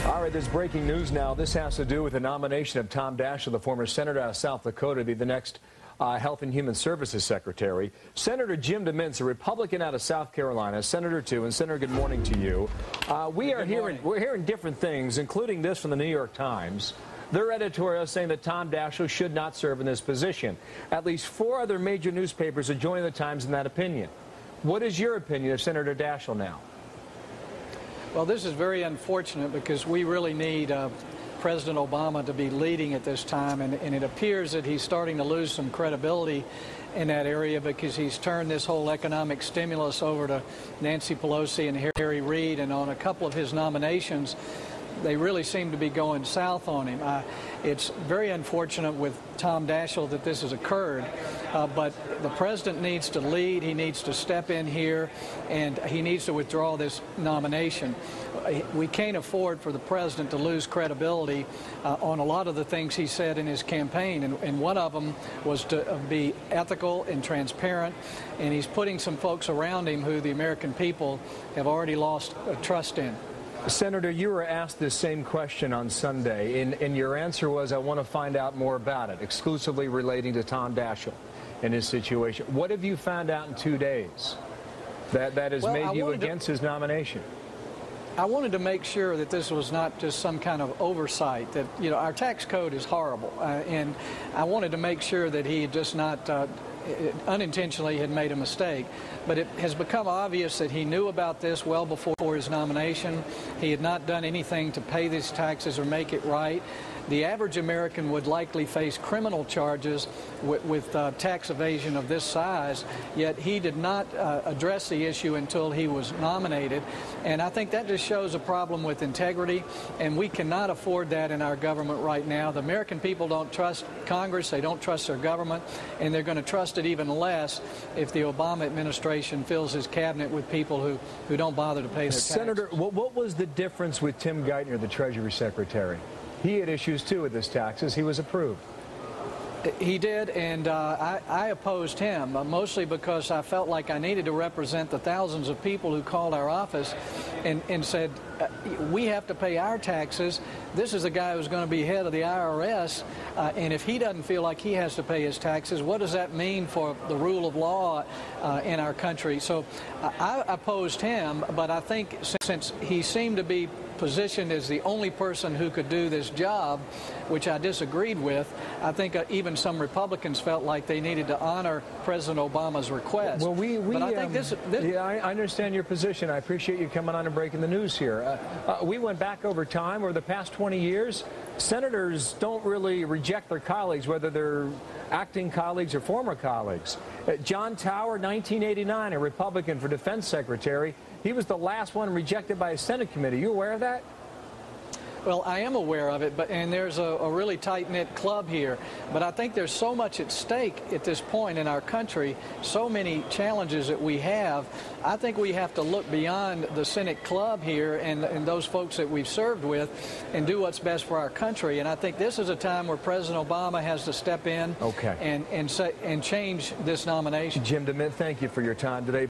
All right, there's breaking news now. This has to do with the nomination of Tom Daschle, the former senator out of South Dakota, to be the next Health and Human Services Secretary. Senator Jim DeMint, a Republican out of South Carolina, Senator too, and Senator, good morning to you. We're hearing different things, including this from the New York Times. Their editorial is saying that Tom Daschle should not serve in this position. At least 4 other major newspapers are joining the Times in that opinion. What is your opinion of Senator Daschle now? Well, this is very unfortunate because we really need President Obama to be leading at this time, and it appears that he's starting to lose some credibility in that area because he's turned this whole economic stimulus over to Nancy Pelosi and Harry Reid, and on a couple of his nominations, they really seem to be going south on him. It's very unfortunate with Tom Daschle that this has occurred, but the president needs to lead. He needs to step in here, and he needs to withdraw this nomination. We can't afford for the president to lose credibility on a lot of the things he said in his campaign, and one of them was to be ethical and transparent, and he's putting some folks around him who the American people have already lost trust in. Senator, you were asked this same question on Sunday, and your answer was, I want to find out more about it, exclusively relating to Tom Daschle and his situation. What have you found out in 2 days that has made you against his nomination? I wanted to make sure that this was not just some kind of oversight, that, you know, our tax code is horrible, and I wanted to make sure that he had just not unintentionally had made a mistake. But it has become obvious that he knew about this well before his nomination. He had not done anything to pay these taxes or make it right. The average American would likely face criminal charges with tax evasion of this size, yet he did not address the issue until he was nominated. And I think that just shows a problem with integrity, and we cannot afford that in our government right now. The American people don't trust Congress, they don't trust their government, and they're going to trust it even less if the Obama administration fills his cabinet with people who don't bother to pay their taxes. Senator, what was the difference with Tim Geithner, the Treasury Secretary? He had issues, too, with his taxes. He was approved. He did, and I opposed him, mostly because I felt like I needed to represent the thousands of people who called our office and said, we have to pay our taxes. This is the guy who's going to be head of the IRS, and if he doesn't feel like he has to pay his taxes, what does that mean for the rule of law in our country? So I opposed him, but I think since he seemed to be positioned as the only person who could do this job, which I disagreed with, I think even some Republicans felt like they needed to honor President Obama's request. Well, but I think yeah, I understand your position. I appreciate you coming on and breaking the news here. We went back over time, over the past 20 years. Senators don't really reject their colleagues, whether they're acting colleagues or former colleagues. John Tower, 1989, a Republican for Defense Secretary. He was the last one rejected by a Senate committee. You aware of that? Well, I am aware of it, and there's a really tight-knit club here. But I think there's so much at stake at this point in our country, so many challenges that we have. I think we have to look beyond the Senate club here and those folks that we've served with and do what's best for our country. And I think this is a time where President Obama has to step in and change this nomination. Jim DeMint, thank you for your time today.